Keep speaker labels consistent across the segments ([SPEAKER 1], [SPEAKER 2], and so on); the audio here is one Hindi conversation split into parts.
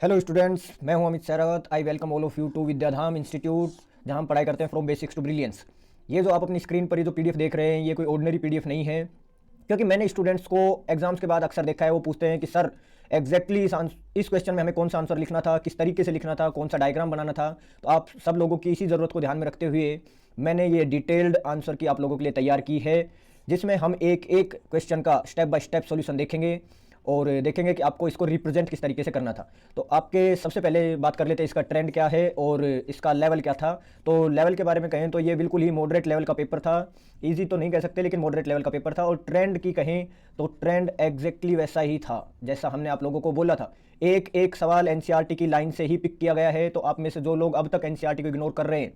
[SPEAKER 1] हेलो स्टूडेंट्स, मैं हूं Amit Sehrawat. I welcome all of you to Vidyadham institute, जहां हम पढ़ाई करते हैं फ्रॉम बेसिक्स टू ब्रिलियंस। ये जो आप अपनी स्क्रीन पर ये जो पीडीएफ देख रहे हैं, ये कोई ऑर्डिनरी पीडीएफ नहीं है। क्योंकि मैंने स्टूडेंट्स को एग्जाम्स के बाद अक्सर देखा है, वो पूछते हैं कि सर एग्जैक्टली इस क्वेश्चन में हमें कौन सा आंसर लिखना था, किस तरीके से लिखना था, कौन सा डायग्राम बनाना था। तो आप सब लोगों की इसी ज़रूरत को ध्यान में रखते हुए मैंने ये डिटेल्ड आंसर की आप लोगों के लिए तैयार की है, जिसमें हम एक एक क्वेश्चन का स्टेप बाय स्टेप सॉल्यूशन देखेंगे और देखेंगे कि आपको इसको रिप्रेजेंट किस तरीके से करना था। तो आपके सबसे पहले बात कर लेते हैं इसका ट्रेंड क्या है और इसका लेवल क्या था। तो लेवल के बारे में कहें तो ये बिल्कुल ही मॉडरेट लेवल का पेपर था। इजी तो नहीं कह सकते, लेकिन मॉडरेट लेवल का पेपर था। और ट्रेंड की कहें तो ट्रेंड एग्जैक्टली वैसा ही था जैसा हमने आप लोगों को बोला था। एक एक सवाल एनसीईआरटी की लाइन से ही पिक किया गया है। तो आप में से जो लोग अब तक एनसीईआरटी को इग्नोर कर रहे हैं,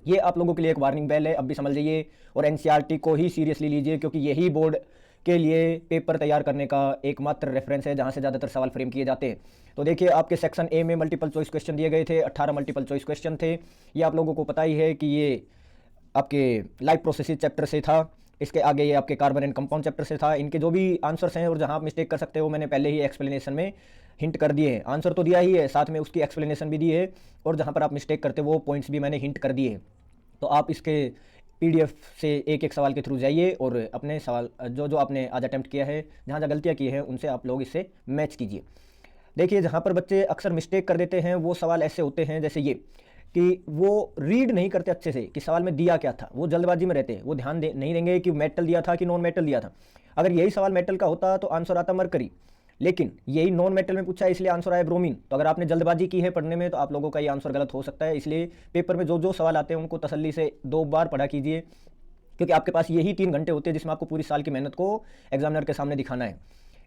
[SPEAKER 1] ये आप लोगों के लिए एक वार्निंग बेल है, अब भी समझ लीजिए और एनसीईआरटी को ही सीरियसली लीजिए, क्योंकि यही बोर्ड के लिए पेपर तैयार करने का एकमात्र रेफरेंस है जहां से ज़्यादातर सवाल फ्रेम किए जाते हैं। तो देखिए, आपके सेक्शन ए में मल्टीपल चॉइस क्वेश्चन दिए गए थे, 18 मल्टीपल चॉइस क्वेश्चन थे। ये आप लोगों को पता ही है कि ये आपके लाइफ प्रोसेसेस चैप्टर से था। इसके आगे ये आपके कार्बन एंड कंपाउंड चैप्टर से था। इनके जो भी आंसर्स हैं और जहां आप मिस्टेक कर सकते हो, मैंने पहले ही एक्सप्लेनेशन में हिंट कर दिए हैं। आंसर तो दिया ही है, साथ में उसकी एक्सप्लेनेशन भी दी है, और जहां पर आप मिस्टेक करते हो वो पॉइंट्स भी मैंने हिंट कर दिए हैं। तो आप इसके पीडीएफ से एक एक सवाल के थ्रू जाइए और अपने सवाल जो जो आपने आज अटैम्प्ट किया है, जहाँ जहाँ गलतियाँ की हैं, उनसे आप लोग इससे मैच कीजिए। देखिए, जहाँ पर बच्चे अक्सर मिस्टेक कर देते हैं वो सवाल ऐसे होते हैं जैसे ये, कि वो रीड नहीं करते अच्छे से कि सवाल में दिया क्या था। वो जल्दबाजी में रहते हैं, वो ध्यान नहीं देंगे कि मेटल दिया था कि नॉन मेटल दिया था। अगर यही सवाल मेटल का होता तो आंसर आता मरकरी, लेकिन यही नॉन मेटल में पूछा है इसलिए आंसर आया ब्रोमीन। तो अगर आपने जल्दबाजी की है पढ़ने में तो आप लोगों का ये आंसर गलत हो सकता है। इसलिए पेपर में जो जो सवाल आते हैं उनको तसल्ली से 2 बार पढ़ा कीजिए, क्योंकि आपके पास यही 3 घंटे होते हैं जिसमें आपको पूरी साल की मेहनत को एग्जामिनर के सामने दिखाना है।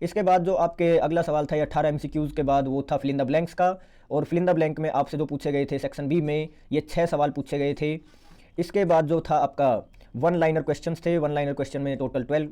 [SPEAKER 1] इसके बाद जो आपके अगला सवाल था 18 एमसीक्यूज़ के बाद, वो था फिल इन द ब्लैंक्स का। और फिल इन द ब्लैंक में आपसे जो पूछे गए थे सेक्शन बी में, ये 6 सवाल पूछे गए थे। इसके बाद जो था आपका वन लाइनर क्वेश्चन थे। वन लाइनर क्वेश्चन में टोटल 12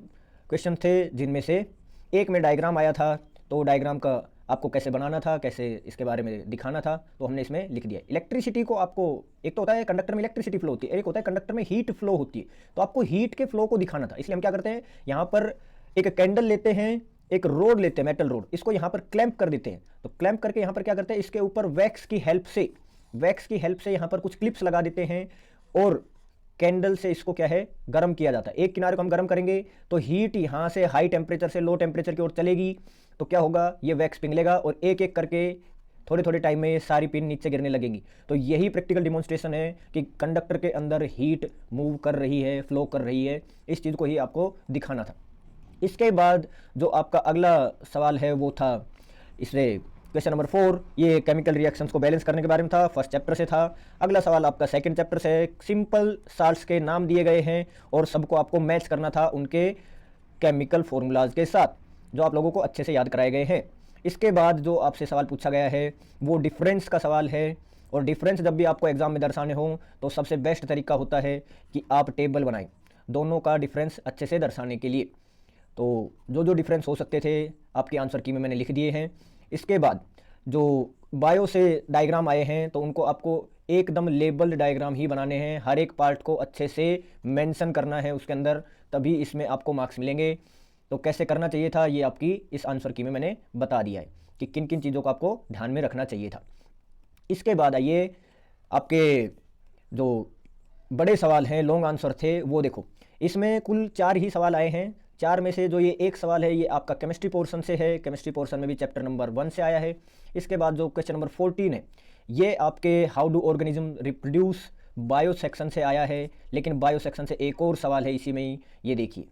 [SPEAKER 1] क्वेश्चन थे, जिनमें से एक में डायग्राम आया था। तो डायग्राम का आपको कैसे बनाना था, कैसे इसके बारे में दिखाना था, तो हमने इसमें लिख दिया। इलेक्ट्रिसिटी को आपको, एक तो होता है कंडक्टर में इलेक्ट्रिसिटी फ्लो होती है, एक होता है कंडक्टर में हीट फ्लो होती है। तो आपको हीट के फ्लो को दिखाना था। इसलिए हम क्या करते हैं, यहाँ पर एक कैंडल लेते हैं, एक रोड लेते हैं, मेटल रोड, इसको यहाँ पर क्लैंप कर देते हैं। तो क्लैंप करके यहाँ पर क्या करते हैं, इसके ऊपर वैक्स की हेल्प से यहाँ पर कुछ क्लिप्स लगा देते हैं और कैंडल से इसको क्या है, गर्म किया जाता है। एक किनारे को हम गर्म करेंगे तो हीट यहाँ से हाई टेम्परेचर से लो टेम्परेचर की ओर चलेगी। तो क्या होगा, ये वैक्स पिघलेगा और एक एक करके थोड़े थोड़े टाइम में ये सारी पिन नीचे गिरने लगेंगी। तो यही प्रैक्टिकल डिमॉन्स्ट्रेशन है कि कंडक्टर के अंदर हीट मूव कर रही है, फ्लो कर रही है। इस चीज़ को ही आपको दिखाना था। इसके बाद जो आपका अगला सवाल है वो था इससे क्वेश्चन नंबर 4, ये केमिकल रिएक्शंस को बैलेंस करने के बारे में था, फर्स्ट चैप्टर से था। अगला सवाल आपका सेकंड चैप्टर से है। सिंपल साल्ट्स के नाम दिए गए हैं और सबको आपको मैच करना था उनके केमिकल फॉर्मूलाज के साथ, जो आप लोगों को अच्छे से याद कराए गए हैं। इसके बाद जो आपसे सवाल पूछा गया है वो डिफरेंस का सवाल है। और डिफरेंस जब भी आपको एग्जाम में दर्शाने हो तो सबसे बेस्ट तरीका होता है कि आप टेबल बनाएं दोनों का डिफरेंस अच्छे से दर्शाने के लिए। तो जो जो डिफरेंस हो सकते थे आपके आंसर की में मैंने लिख दिए हैं। इसके बाद जो बायो से डायग्राम आए हैं तो उनको आपको एकदम लेबल्ड डायग्राम ही बनाने हैं, हर एक पार्ट को अच्छे से मेंशन करना है उसके अंदर, तभी इसमें आपको मार्क्स मिलेंगे। तो कैसे करना चाहिए था ये आपकी इस आंसर की में मैंने बता दिया है कि किन किन चीज़ों को आपको ध्यान में रखना चाहिए था। इसके बाद आइए आपके जो बड़े सवाल हैं, लॉन्ग आंसर थे, वो देखो। इसमें कुल 4 ही सवाल आए हैं। 4 में से जो ये एक सवाल है ये आपका केमिस्ट्री पोर्शन से है। केमिस्ट्री पोर्शन में भी चैप्टर नंबर 1 से आया है। इसके बाद जो क्वेश्चन नंबर 14 है ये आपके how do organism reproduce bio section से आया है। लेकिन बायो सेक्शन से एक और सवाल है इसी में ही, ये देखिए।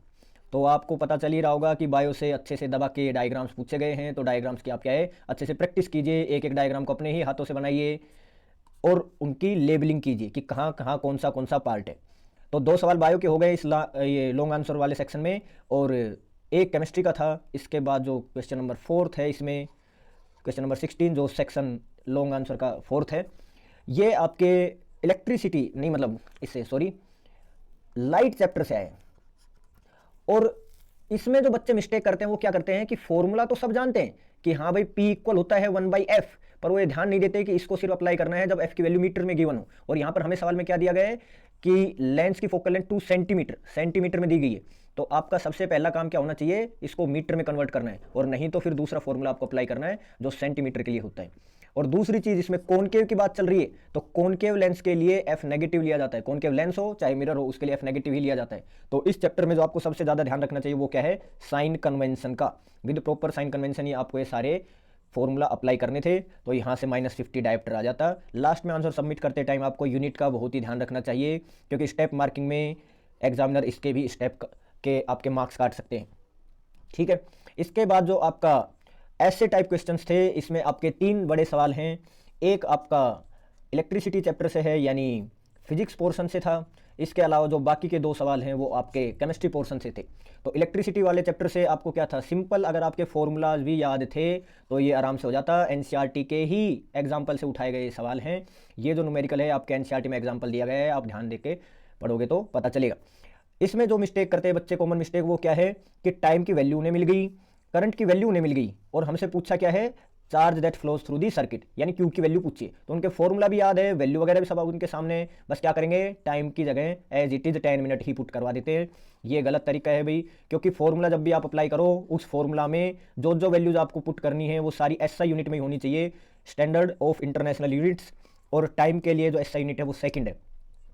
[SPEAKER 1] तो आपको पता चल ही रहा होगा कि बायो से अच्छे से दबा के डायग्राम्स पूछे गए हैं। तो डायग्राम्स की आप क्या है, अच्छे से प्रैक्टिस कीजिए, एक एक डायग्राम को अपने ही हाथों से बनाइए और उनकी लेबलिंग कीजिए कि कहाँ कहाँ कौन सा पार्ट है। तो 2 सवाल बायो के हो गए इस ये लॉन्ग आंसर वाले सेक्शन में, और एक केमिस्ट्री का था। इसके बाद जो क्वेश्चन नंबर 4 है इसमें, क्वेश्चन नंबर 16 जो सेक्शन लॉन्ग आंसर का 4th है, ये आपके इलेक्ट्रिसिटी नहीं, मतलब इससे सॉरी लाइट चैप्टर से आए। और इसमें जो बच्चे मिस्टेक करते हैं वो क्या करते हैं कि फॉर्मूला तो सब जानते हैं कि हाँ भाई P इक्वल होता है 1/f, पर वो ये ध्यान नहीं देते कि इसको सिर्फ अप्लाई करना है जब f की वैल्यू मीटर में गिवन हो। और यहाँ पर हमें सवाल में क्या दिया गया है कि लेंस की फोकल लेंथ 2 सेंटीमीटर में दी गई है। तो आपका सबसे पहला काम क्या होना चाहिए, इसको मीटर में कन्वर्ट करना है, और नहीं तो फिर दूसरा फॉर्मूला आपको अप्लाई करना है जो सेंटीमीटर के लिए होता है। और दूसरी चीज इसमें कॉनकेव की बात चल रही है, तो कॉनकेव लेंस के लिए एफ नेगेटिव लिया जाता है। कॉनकेव लेंस हो चाहे मिरर हो, उसके लिए एफ नेगेटिव ही लिया जाता है। तो इस चैप्टर में जो आपको सबसे ज्यादा ध्यान रखना चाहिए वो क्या है, साइन कन्वेंशन का। विद प्रॉपर साइन कन्वेंशन ही आपको ये सारे फॉर्मूला अप्लाई करने थे। तो यहाँ से -50 डायप्टर आ जाता। लास्ट में आंसर सबमिट करते टाइम आपको यूनिट का बहुत ही ध्यान रखना चाहिए, क्योंकि स्टेप मार्किंग में एग्जामिनर इसके भी स्टेप के आपके मार्क्स काट सकते हैं। ठीक है, इसके बाद जो आपका ऐसे टाइप क्वेश्चंस थे, इसमें आपके 3 बड़े सवाल हैं। एक आपका इलेक्ट्रिसिटी चैप्टर से है, यानी फिजिक्स पोर्शन से था। इसके अलावा जो बाकी के 2 सवाल हैं वो आपके केमिस्ट्री पोर्शन से थे। तो इलेक्ट्रिसिटी वाले चैप्टर से आपको क्या था, सिंपल अगर आपके फॉर्मूलाज भी याद थे तो ये आराम से हो जाता। एनसीईआरटी के ही एग्जाम्पल से उठाए गए सवाल हैं। ये जो न्यूमेरिकल है आपके एनसीईआरटी में एग्जाम्पल दिया गया है, आप ध्यान देके पढ़ोगे तो पता चलेगा। इसमें जो मिस्टेक करते हैं बच्चे, कॉमन मिस्टेक, वो क्या है कि टाइम की वैल्यू उन्हें मिल गई, करंट की वैल्यू उन्हें मिल गई, और हमसे पूछा क्या है, charge that flows through the circuit, यानी क्यू की वैल्यू पूछिए। तो उनके फॉर्मूला भी याद है, वैल्यू वगैरह भी सब उनके सामने, बस क्या करेंगे, टाइम की जगह एज इट इज 10 मिनट ही पुट करवा देते हैं। ये गलत तरीका है भाई, क्योंकि फॉर्मूला जब भी आप अप्लाई करो, उस फॉर्मूला में जो जो वैल्यूज आपको पुट करनी है वो सारी एसआई यूनिट में ही होनी चाहिए, स्टैंडर्ड ऑफ इंटरनेशनल यूनिट्स। और टाइम के लिए जो एसआई यूनिट है वो सेकंड है।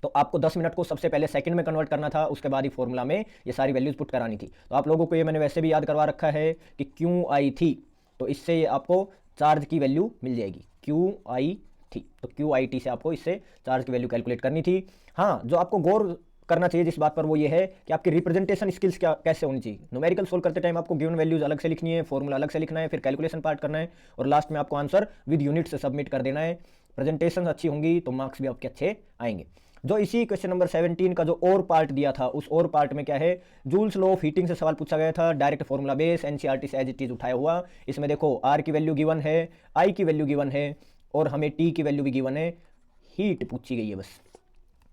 [SPEAKER 1] तो आपको 10 मिनट को सबसे पहले सेकंड में कन्वर्ट करना था, उसके बाद ही फॉर्मूला में ये सारी वैल्यूज पुट करानी थी। तो आप लोगों को ये मैंने वैसे भी याद करवा रखा है कि क्यू आई थी, तो इससे ये आपको चार्ज की वैल्यू मिल जाएगी, क्यू आई थी। तो क्यू आई टी से आपको इससे चार्ज की वैल्यू कैलकुलेट करनी थी। हाँ, जो आपको गौर करना चाहिए जिस बात पर, वो ये है कि आपकी रिप्रेजेंटेशन स्किल्स क्या कैसे होनी चाहिए। न्यूमेरिकल सोल्व करते टाइम आपको गिवन वैल्यूज अलग से लिखनी है, फॉर्मूला अलग से लिखना है, फिर कैलकुलेशन पार्ट करना है, और लास्ट में आपको आंसर विद यूनिट से सबमिट कर देना है। प्रेजेंटेशन अच्छी होंगी तो मार्क्स भी आपके अच्छे आएंगे। जो इसी क्वेश्चन नंबर 17 का जो और पार्ट दिया था, उस और पार्ट में क्या है, जूल्स लॉ ऑफ हीटिंग से सवाल पूछा गया था, डायरेक्ट फॉर्मूला बेस, एनसीईआरटी से एज इट इज उठाया हुआ। इसमें देखो आर की वैल्यू गिवन है, आई की वैल्यू गिवन है, और हमें टी की वैल्यू भी गिवन है, हीट पूछी गई है बस।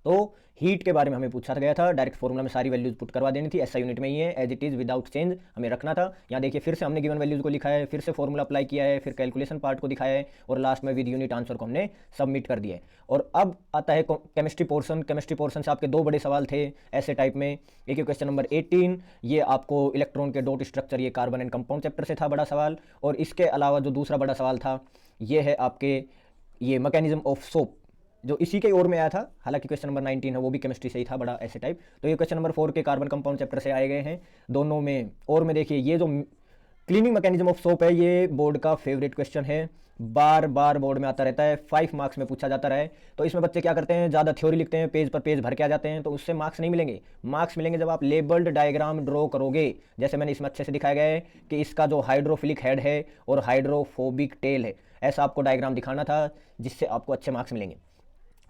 [SPEAKER 1] तो हीट के बारे में हमें पूछा गया था, डायरेक्ट फॉर्मूला में सारी वैल्यूज पुट करवा देनी थी, ऐसा यूनिट में ही है, as it is without change हमें रखना था। यहाँ देखिए फिर से हमने गिवन वैल्यूज को लिखा है, फिर से फॉर्मूला अप्लाई किया है, फिर कैलकुलेशन पार्ट को दिखाया है, और लास्ट में विद यूनिट आंसर को हमने सबमिट कर दिया है। और अब आता है केमिस्ट्री पोर्शन। केमिस्ट्री पोर्शन से आपके 2 बड़े सवाल थे ऐसे टाइप में। एक है क्वेश्चन नंबर 18, ये आपको इलेक्ट्रॉन के डॉट स्ट्रक्चर, ये कार्बन एंड कंपाउंड चैप्टर से था बड़ा सवाल। और इसके अलावा जो दूसरा बड़ा सवाल था, ये है आपके ये मैकेनिज्म ऑफ सोप, जो इसी के ओर में आया था। हालांकि क्वेश्चन नंबर 19 है वो भी केमिस्ट्री से ही था, बड़ा ऐसे टाइप। तो ये क्वेश्चन नंबर 4 के कार्बन कंपाउंड चैप्टर से आए गए हैं दोनों में। और में देखिए ये जो क्लीनिंग मैकेनिज्म ऑफ सोप है, ये बोर्ड का फेवरेट क्वेश्चन है, बार बार बोर्ड में आता रहता है, 5 मार्क्स में पूछा जाता रहा। तो इसमें बच्चे क्या करते हैं, ज़्यादा थ्योरी लिखते हैं, पेज पर पेज भर के आ जाते हैं, तो उससे मार्क्स नहीं मिलेंगे। मार्क्स मिलेंगे जब आप लेबल्ड डायग्राम ड्रॉ करोगे, जैसे मैंने इसमें अच्छे से दिखाया गया है कि इसका जो हाइड्रोफिलिक हेड है और हाइड्रोफोबिक टेल है, ऐसा आपको डायग्राम दिखाना था, जिससे आपको अच्छे मार्क्स मिलेंगे।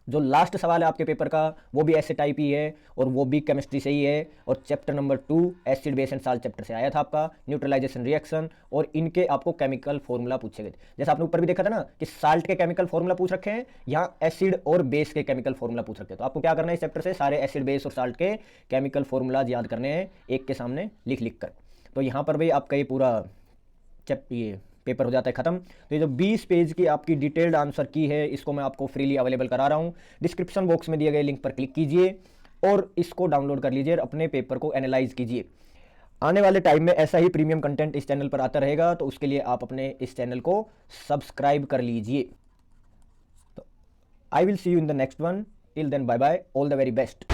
[SPEAKER 1] जो लास्ट सवाल है आपके पेपर का वो भी ऐसे टाइप ही है, और वो भी केमिस्ट्री से ही है, और chapter number 2 acid base and salt chapter से आया था आपका, न्यूट्रलाइजेशन रिएक्शन, और इनके आपको केमिकल फॉर्मूला पूछे गए। जैसे आपने ऊपर भी देखा था ना कि साल्ट के केमिकल फॉर्मूला पूछ रखे हैं, यहाँ एसिड और बेस के केमिकल फॉर्मूला पूछ रखे हैं। तो आपको क्या करना है, इस चैप्टर से सारे एसिड बेस और साल्ट के केमिकल फॉर्मूलाज याद करने हैं, एक के सामने लिख लिख कर। तो यहाँ पर भी आपका ये पूरा ये पेपर हो जाता है खत्म। तो ये जो 20 पेज की आपकी डिटेल्ड आंसर की है, इसको मैं आपको फ्रीली अवेलेबल करा रहा हूँ। डिस्क्रिप्शन बॉक्स में दिए गए लिंक पर क्लिक कीजिए और इसको डाउनलोड कर लीजिए, अपने पेपर को एनालाइज कीजिए। आने वाले टाइम में ऐसा ही प्रीमियम कंटेंट इस चैनल पर आता रहेगा, तो उसके लिए आप अपने इस चैनल को सब्सक्राइब कर लीजिए। तो I will see you in the next one, till then bye bye, all the very best.